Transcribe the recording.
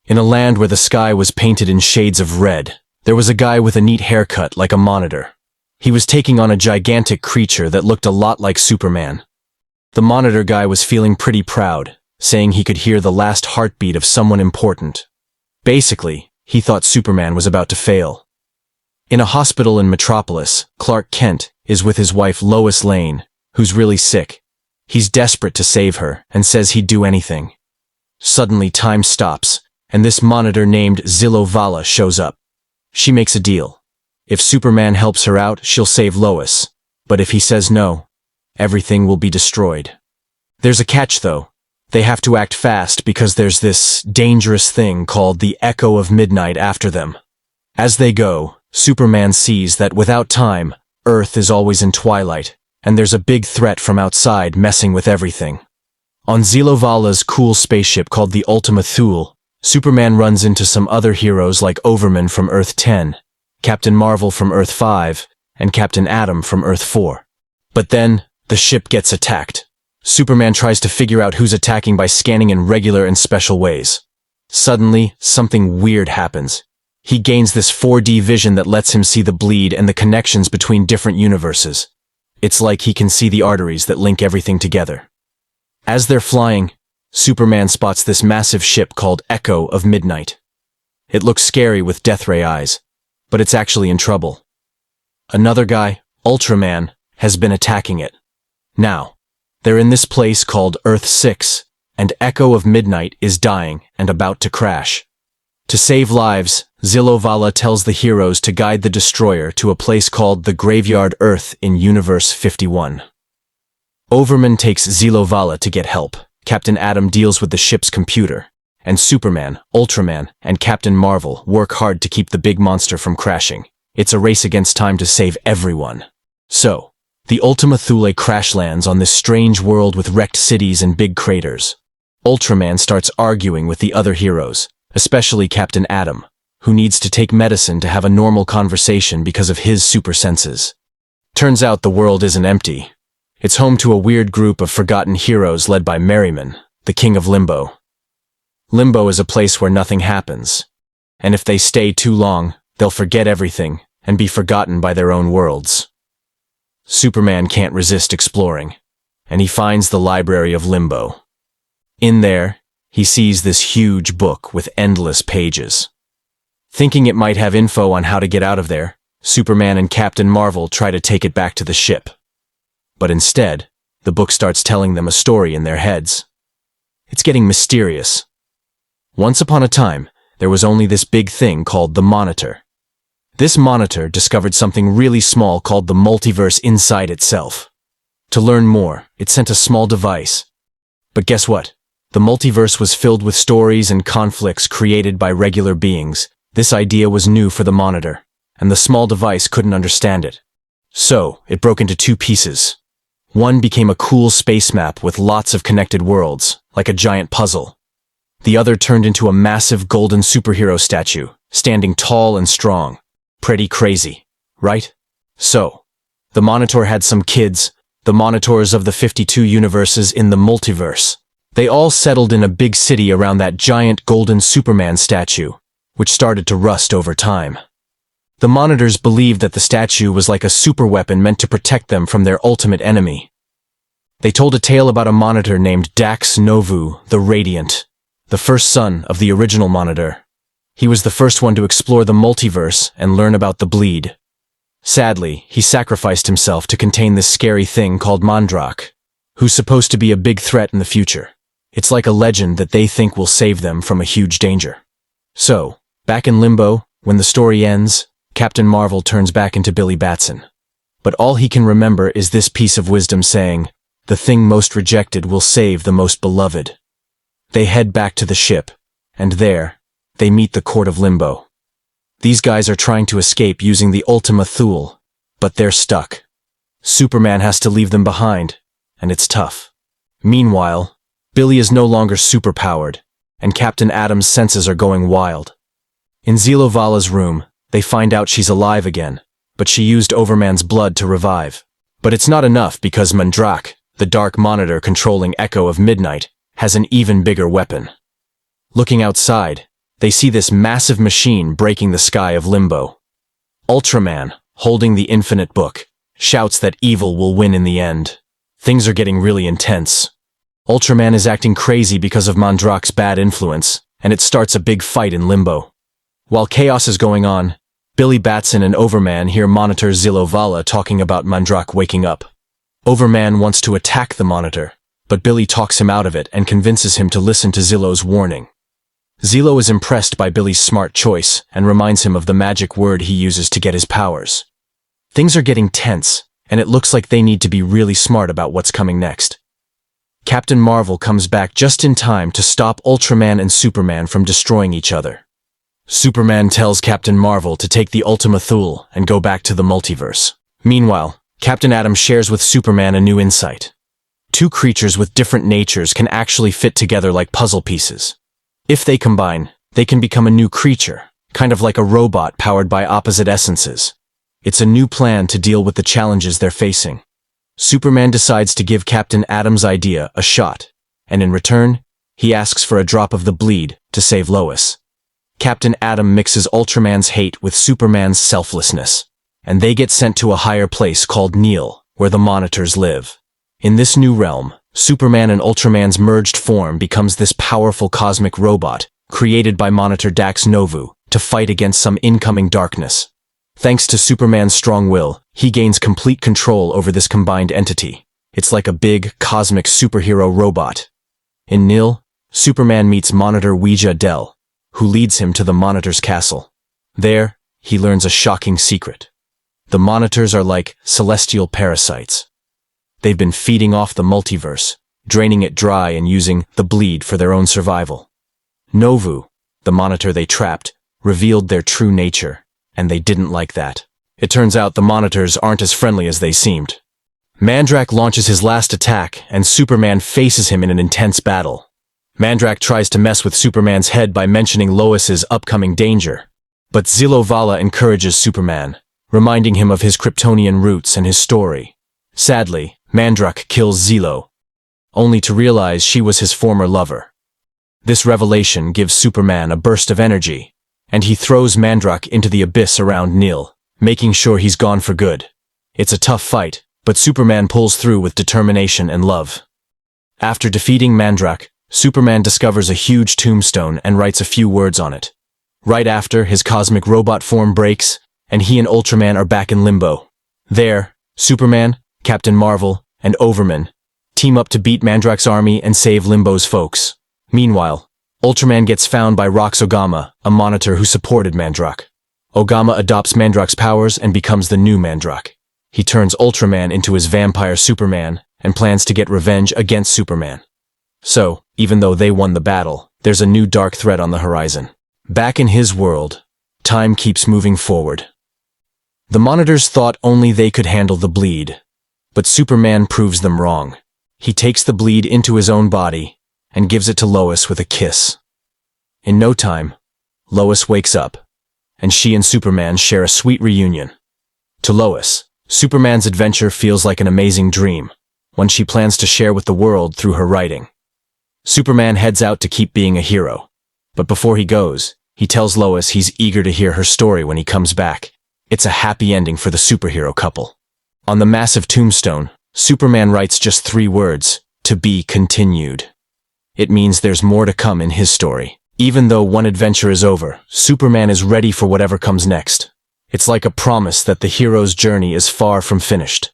In a land where the sky was painted in shades of red, there was a guy with a neat haircut like a monitor. He was taking on a gigantic creature that looked a lot like Superman. The monitor guy was feeling pretty proud, saying he could hear the last heartbeat of someone important. Basically, he thought Superman was about to fail. In a hospital in Metropolis, Clark Kent is with his wife Lois Lane, who's really sick. He's desperate to save her and says he'd do anything. Suddenly time stops, and this monitor named Zillo Valla shows up. She makes a deal. If Superman helps her out, she'll save Lois. But if he says no, everything will be destroyed. There's a catch though. They have to act fast because there's this dangerous thing called the Echo of Midnight after them. As they go, Superman sees that without time, Earth is always in twilight, and there's a big threat from outside messing with everything. On Zillo Valla's cool spaceship called the Ultraman, Superman runs into some other heroes like Ultraman from Earth 10, Captain Marvel from Earth 5, and Captain Atom from Earth 4. But then, the ship gets attacked. Superman tries to figure out who's attacking by scanning in regular and special ways. Suddenly, something weird happens. He gains this 4D vision that lets him see the bleed and the connections between different universes. It's like he can see the arteries that link everything together. As they're flying, Superman spots this massive ship called Echo of Midnight. It looks scary with Deathray eyes, but it's actually in trouble. Another guy, Ultraman, has been attacking it. Now, they're in this place called Earth 6, and Echo of Midnight is dying and about to crash. To save lives, Zillo Valla tells the heroes to guide the destroyer to a place called the Graveyard Earth in Universe 51. Ultraman takes Zillo Valla to get help. Captain Atom deals with the ship's computer, and Superman, Ultraman, and Captain Marvel work hard to keep the big monster from crashing. It's a race against time to save everyone. So, the Ultima Thule crash lands on this strange world with wrecked cities and big craters. Ultraman starts arguing with the other heroes, especially Captain Atom, who needs to take medicine to have a normal conversation because of his super senses. Turns out the world isn't empty. It's home to a weird group of forgotten heroes led by Merriman, the king of Limbo. Limbo is a place where nothing happens, and if they stay too long, they'll forget everything and be forgotten by their own worlds. Superman can't resist exploring, and he finds the library of Limbo. In there, he sees this huge book with endless pages. Thinking it might have info on how to get out of there, Superman and Captain Marvel try to take it back to the ship. But instead, the book starts telling them a story in their heads. It's getting mysterious. Once upon a time, there was only this big thing called the Monitor. This monitor discovered something really small called the multiverse inside itself. To learn more, it sent a small device. But guess what? The multiverse was filled with stories and conflicts created by regular beings. This idea was new for the monitor, and the small device couldn't understand it. So, it broke into two pieces. One became a cool space map with lots of connected worlds, like a giant puzzle. The other turned into a massive golden superhero statue, standing tall and strong. Pretty crazy, right? So, the Monitor had some kids, the Monitors of the 52 universes in the multiverse. They all settled in a big city around that giant golden Superman statue, which started to rust over time. The Monitors believed that the statue was like a superweapon meant to protect them from their ultimate enemy. They told a tale about a Monitor named Dax Novu, the Radiant, the first son of the original Monitor. He was the first one to explore the multiverse and learn about the bleed. Sadly, he sacrificed himself to contain this scary thing called Mandrakk, who's supposed to be a big threat in the future. It's like a legend that they think will save them from a huge danger. So, back in Limbo, when the story ends, Captain Marvel turns back into Billy Batson. But all he can remember is this piece of wisdom saying, "The thing most rejected will save the most beloved." They head back to the ship, and there, they meet the Court of Limbo. These guys are trying to escape using the Ultima Thule, but they're stuck. Superman has to leave them behind, and it's tough. Meanwhile, Billy is no longer superpowered, and Captain Atom's senses are going wild. In Zillo Valla's room, they find out she's alive again, but she used Ultraman's blood to revive. But it's not enough because Mandrakk, the dark monitor controlling Echo of Midnight, has an even bigger weapon. Looking outside, they see this massive machine breaking the sky of Limbo. Ultraman, holding the infinite book, shouts that evil will win in the end. Things are getting really intense. Ultraman is acting crazy because of Mandrakk's bad influence, and it starts a big fight in Limbo. While chaos is going on, Billy Batson and Overman hear Monitor Zillo Valla talking about Mandrakk waking up. Overman wants to attack the Monitor, but Billy talks him out of it and convinces him to listen to Zillo's warning. Zillo is impressed by Billy's smart choice and reminds him of the magic word he uses to get his powers. Things are getting tense, and it looks like they need to be really smart about what's coming next. Captain Marvel comes back just in time to stop Ultraman and Superman from destroying each other. Superman tells Captain Marvel to take the Ultima Thule and go back to the multiverse. Meanwhile, Captain Atom shares with Superman a new insight. Two creatures with different natures can actually fit together like puzzle pieces. If they combine, they can become a new creature, kind of like a robot powered by opposite essences. It's a new plan to deal with the challenges they're facing. Superman decides to give Captain Atom's idea a shot, and in return, he asks for a drop of the bleed to save Lois. Captain Atom mixes Ultraman's hate with Superman's selflessness, and they get sent to a higher place called Neil, where the Monitors live. In this new realm, Superman and Ultraman's merged form becomes this powerful cosmic robot, created by Monitor Dax Novu, to fight against some incoming darkness. Thanks to Superman's strong will, he gains complete control over this combined entity. It's like a big, cosmic superhero robot. In Nil, Superman meets Monitor Ouija Del, who leads him to the Monitor's castle. There, he learns a shocking secret. The Monitors are like celestial parasites. They've been feeding off the multiverse, draining it dry and using the bleed for their own survival. Novu, the Monitor they trapped, revealed their true nature, and they didn't like that. It turns out the Monitors aren't as friendly as they seemed. Mandrakk launches his last attack, and Superman faces him in an intense battle. Mandrakk tries to mess with Superman's head by mentioning Lois's upcoming danger, but Zillo Valla encourages Superman, reminding him of his Kryptonian roots and his story. Sadly, Mandrakk kills Zillo, only to realize she was his former lover. This revelation gives Superman a burst of energy, and he throws Mandrakk into the abyss around Nil, making sure he's gone for good. It's a tough fight, but Superman pulls through with determination and love. After defeating Mandrakk, Superman discovers a huge tombstone and writes a few words on it. Right after, his cosmic robot form breaks, and he and Ultraman are back in Limbo. There, Superman, Captain Marvel, and Overman team up to beat Mandrakk's army and save Limbo's folks. Meanwhile, Ultraman gets found by Rox Ogama, a Monitor who supported Mandrakk. Ogama adopts Mandrakk's powers and becomes the new Mandrakk. He turns Ultraman into his vampire Superman and plans to get revenge against Superman. So, even though they won the battle, there's a new dark threat on the horizon. Back in his world, time keeps moving forward. The Monitors thought only they could handle the bleed, but Superman proves them wrong. He takes the bleed into his own body and gives it to Lois with a kiss. In no time, Lois wakes up, and she and Superman share a sweet reunion. To Lois, Superman's adventure feels like an amazing dream, one she plans to share with the world through her writing. Superman heads out to keep being a hero, but before he goes, he tells Lois he's eager to hear her story when he comes back. It's a happy ending for the superhero couple. On the massive tombstone, Superman writes just 3 words, "To be continued." It means there's more to come in his story. Even though one adventure is over, Superman is ready for whatever comes next. It's like a promise that the hero's journey is far from finished.